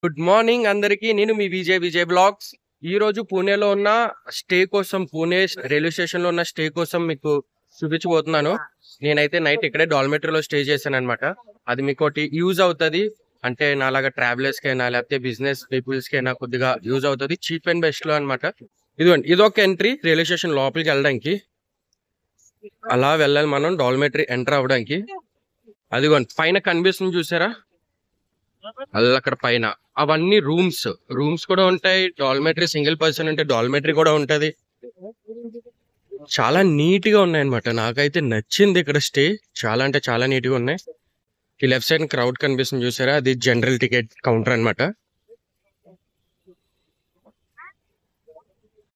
Good morning అందరికి. నేను మీ విజయ్ బ్లాగ్స్. ఈ రోజు పూణేలో ఉన్న స్టే కోసం, పూణే రైల్వే స్టేషన్ లో ఉన్న స్టే కోసం మీకు చూపించబోతున్నాను. నేనైతే నైట్ ఇక్కడే డాల్మెటరీలో స్టే చేశాను అనమాట. అది మీకు యూజ్ అవుతుంది, అంటే నాలాగా ట్రావెలర్స్ కైనా లేకపోతే బిజినెస్ పీపుల్స్ కైనా కొద్దిగా యూజ్ అవుతుంది. చీప్ అండ్ బెస్ట్ లో అనమాట. ఇదిగోండి, ఇదొక ఎంట్రీ రైల్వే స్టేషన్ లోపలికి వెళ్ళడానికి. అలా వెళ్ళాలి మనం డాల్మెటరీ ఎంటర్ అవ్వడానికి. అదిగోండి పైన కనిపిస్తుంది చూసారా, అక్కడ పైన అవన్నీ రూమ్స్ కూడా ఉంటాయి. డాల్మెటరీ సింగిల్ పర్సన్ అంటే డాల్మెటరీ కూడా ఉంటది. చాలా నీట్ గా ఉన్నాయి అనమాట. నాకైతే నచ్చింది ఇక్కడ స్టే. చాలా అంటే చాలా నీట్ గా ఉన్నాయి. ఈ లెఫ్ట్ సైడ్ క్రౌడ్ కనిపిస్తుంది చూసారా, అది జనరల్ టికెట్ కౌంటర్ అనమాట.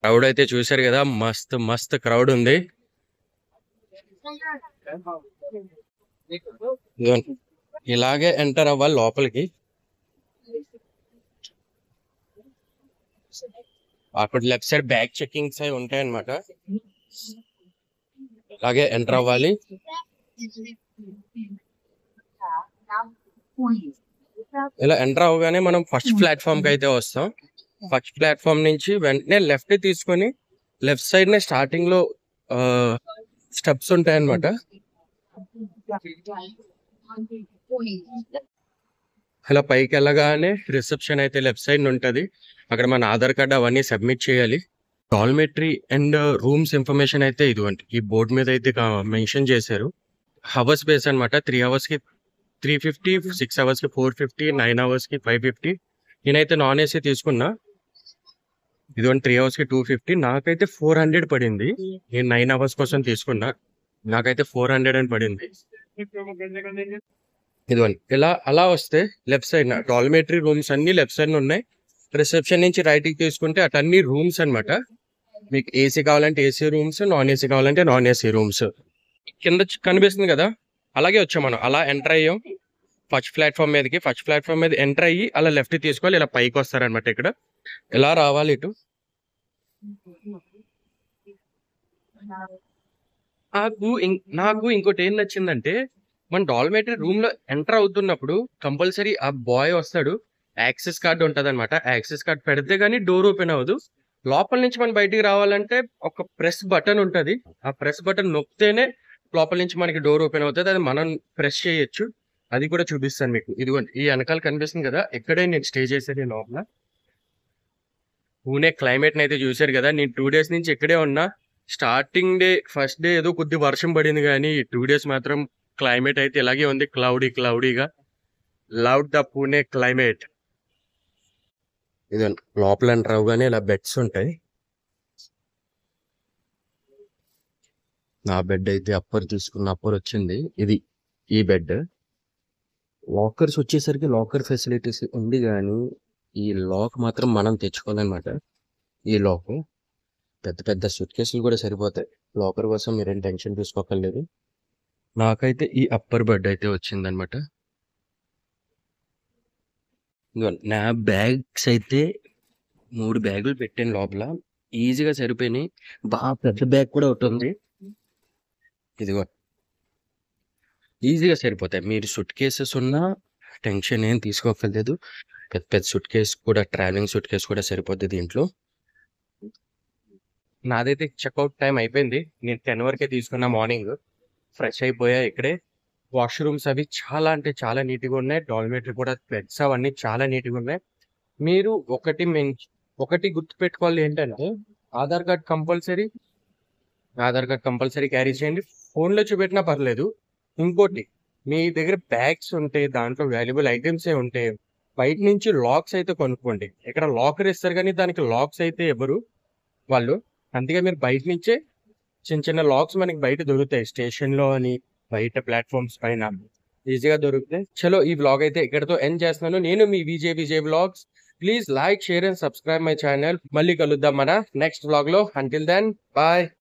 క్రౌడ్ అయితే చూసారు కదా, మస్త్ మస్త్ క్రౌడ్ ఉంది. ఇలాగే ఎంటర్ అవ్వాలి లోపలికి. అక్కడ లెఫ్ట్ సైడ్ బ్యాగ్ చెకింగ్స్ అవి ఉంటాయి అనమాట. అలాగే ఎంటర్ అవ్వాలి. ఇలా ఎంటర్ అవ్వగానే మనం ఫస్ట్ ప్లాట్ఫామ్ కి అయితే వస్తాం. ఫస్ట్ ప్లాట్ఫామ్ నుంచి వెంటనే లెఫ్ట్ తీసుకొని లెఫ్ట్ సైడ్ నే స్టార్టింగ్ లో స్టెప్స్ ఉంటాయి అనమాట. అలా పైకి వెళ్ళగానే రిసెప్షన్ అయితే లెఫ్ట్ సైడ్ ఉంటది. అక్కడ మన ఆధార్ కార్డ్ అవన్నీ సబ్మిట్ చేయాలి. డాల్మెటరీ అండ్ రూమ్స్ ఇన్ఫర్మేషన్ అయితే ఇదిగోండి ఈ బోర్డు మీద అయితే మెన్షన్ చేశారు. హవర్స్ బేస్ అనమాట. 3 hours కి 350, 6 hours కి 450, 9 hours కి 550. నేనైతే నాన్ ఏసీ తీసుకున్నా. ఇదిగోండి 3 hours కి 250. నాకైతే 400 పడింది. నేను 9 hours కోసం తీసుకున్నా. నాకైతే 400 అని పడింది. ఇదిగోండి ఇలా అలా వస్తే లెఫ్ట్ సైడ్ డాల్మెటరీ రూమ్స్ అన్ని లెఫ్ట్ సైడ్ ఉన్నాయి. రిసెప్షన్ నుంచి రైట్ కి తీసుకుంటే అటన్ని రూమ్స్ అనమాట. మీకు ఏసీ కావాలంటే ఏసీ రూమ్స్, నాన్ ఏసీ కావాలంటే నాన్ ఏసీ రూమ్స్. కింద కనిపిస్తుంది కదా, అలాగే వచ్చాం మనం. అలా ఎంటర్ అయ్యాం ఫస్ట్ ప్లాట్ఫామ్ మీదకి. ఫస్ట్ ప్లాట్ఫామ్ మీద ఎంటర్ అయ్యి అలా లెఫ్ట్ తీసుకోవాలి. ఇలా పైకి వస్తారనమాట. ఇక్కడ ఇలా రావాలి ఇటు. నాకు ఇంకోటి ఏం నచ్చిందంటే, మన డాల్మెటరీ రూమ్ లో ఎంటర్ అవుతున్నప్పుడు కంపల్సరీ ఆ బాయ్ వస్తాడు. యాక్సెస్ కార్డ్ ఉంటది అనమాట. యాక్సెస్ కార్డ్ పెడితే గానీ డోర్ ఓపెన్ అవ్వదు. లోపల నుంచి మనం బయటికి రావాలంటే ఒక ప్రెస్ బటన్ ఉంటది. ఆ ప్రెస్ బటన్ నొక్కితేనే లోపల నుంచి మనకి డోర్ ఓపెన్ అవుతుంది. అది మనం ప్రెస్ చేయొచ్చు. అది కూడా చూపిస్తాను మీకు. ఇదిగోండి ఈ వెనకాల కనిపిస్తుంది కదా, ఇక్కడే నేను స్టే చేసేది లోపల. పూణే క్లైమేట్ అయితే చూసారు కదా. నేను 2 days నుంచి ఇక్కడే ఉన్నా. స్టార్టింగ్ డే ఫస్ట్ డే ఏదో కొద్ది వర్షం పడింది, కానీ 2 days మాత్రం క్లైమేట్ అయితే ఇలాగే ఉంది. క్లౌడీగా. Love the Pune climate. ఇది లోపల ఎంటర్ అవగానే ఇలా బెడ్స్ ఉంటాయి. నా బెడ్ అయితే అప్పర్ వచ్చింది. ఇది ఈ బెడ్. లాకర్స్ వచ్చేసరికి లాకర్ ఫెసిలిటీస్ ఉంది, కానీ ఈ లాక్ మాత్రం మనం తెచ్చుకోవాలన్నమాట. ఈ లాక్ పెద్ద పెద్ద సూట్ కేసులు కూడా సరిపోతాయి. లాకర్ కోసం మీరేం టెన్షన్ తీసుకోకర్లేదు. నాకైతే ఈ అప్పర్ బెడ్ అయితే వచ్చిందనమాట. నా బ్యాగ్స్ అయితే 3 బ్యాగులు పెట్టాను లోపల. ఈజీగా సరిపోయినాయి. బాగా పెద్ద బ్యాగ్ కూడా ఒకటి ఉంది. ఇదిగో ఈజీగా సరిపోతాయి. మీరు సూట్ కేసెస్ ఉన్నా టెన్షన్ ఏం తీసుకోకర్లేదు. పెద్ద పెద్ద సూట్ కేసు కూడా, ట్రావెలింగ్ సూట్ కేసు కూడా సరిపోద్ది దీంట్లో. నాదైతే చెక్అవుట్ టైం అయిపోయింది. నేను 10 వరకే తీసుకున్నా. మార్నింగ్ ఫ్రెష్ అయిపోయా. ఇక్కడే వాష్రూమ్స్ అవి చాలా అంటే చాలా నీట్గా ఉన్నాయి. డాల్మెటరీ కూడా బెడ్స్ అవన్నీ చాలా నీట్గా ఉన్నాయి. మీరు ఒకటి గుర్తుపెట్టుకోవాలి ఏంటంటే, ఆధార్ కార్డ్ కంపల్సరీ క్యారీ చేయండి. ఫోన్లో చూపెట్టినా పర్లేదు. ఇంకోటి, మీ దగ్గర బ్యాగ్స్ ఉంటే దాంట్లో వాల్యుబుల్ ఐటమ్స్ ఉంటే బయట నుంచి లాక్స్ అయితే కొనుక్కోండి. ఇక్కడ లాకర్ ఇస్తారు కానీ దానికి లాక్స్ అయితే ఎవరు వాళ్ళు. అందుకే మీరు బయట నుంచే చిన్న చిన్న లాక్స్ మనకి బయట దొరుకుతాయి. స్టేషన్ లో అని, బయట ప్లాట్ఫామ్స్ పైన ఈజీగా దొరుకుతాయి. చలో ఈ వ్లాగ్ అయితే ఇక్కడతో ఎండ్ చేస్తున్నాను. నేను మీ Vijay vlogs. Please like, share and subscribe my channel. మళ్ళీ కలుద్దాం మన నెక్స్ట్ వ్లాగ్ లో. Until then bye.